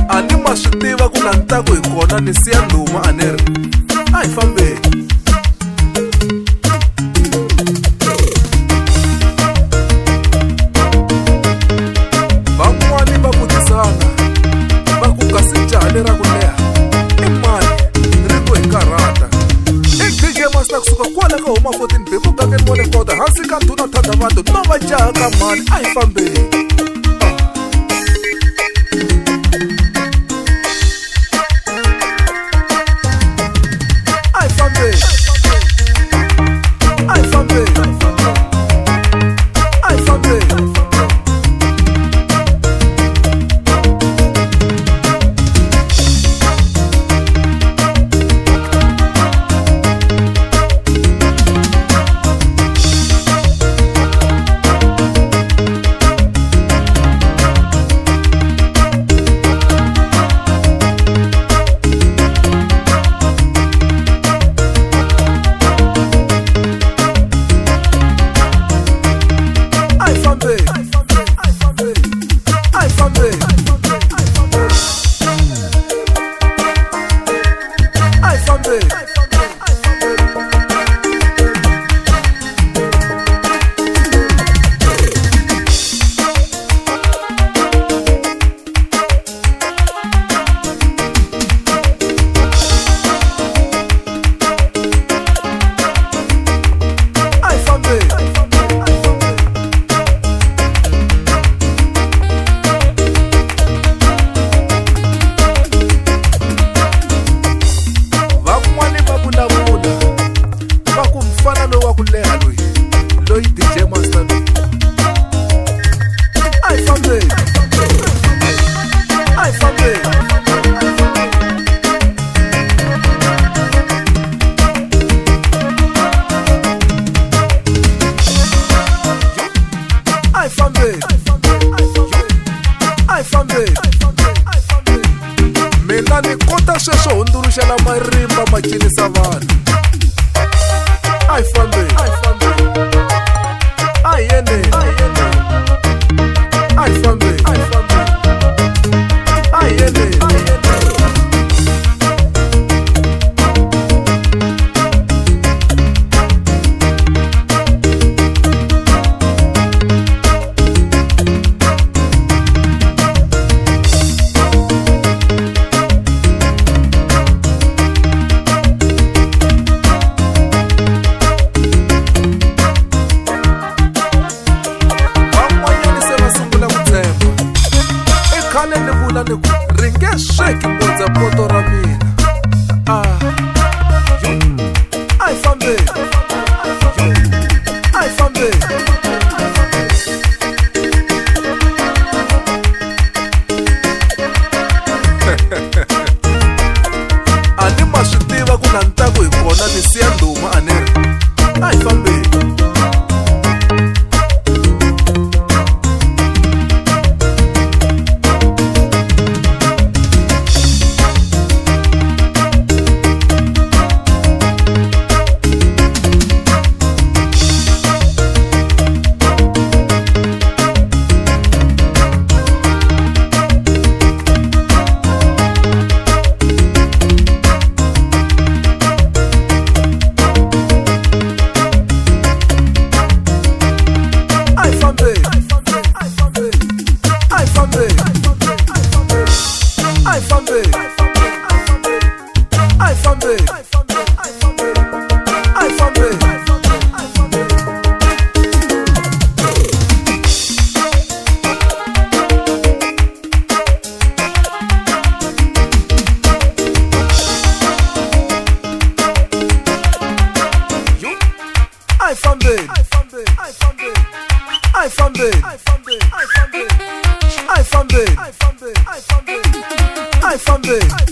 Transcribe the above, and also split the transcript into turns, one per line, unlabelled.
Ani mashitiva kuna ntako ikona ni siya nduma aneri. Ai fambe. Van'wani va vutisana va ku kasi njhani ra ku leha i mani ri ku hi karhata. I DJ Master kusuka kwala ka huma 14 bibu gangeni wa le kota hansi ka ndhuna thanda vanhu no va jaha ka mani. Ai fambe. Mina ni kota sweswo hunduruxela marimba ma cinisa vanhu. Ai fambe. Ai yene. Ai fambe. Ai yene. Ringe sweki ngondza poto ra mina. Ai fambe. Ai fambe. Ani ma swi tiva ku na ntako hi kona ni siya nduma aneri. Ai fambe. I found it.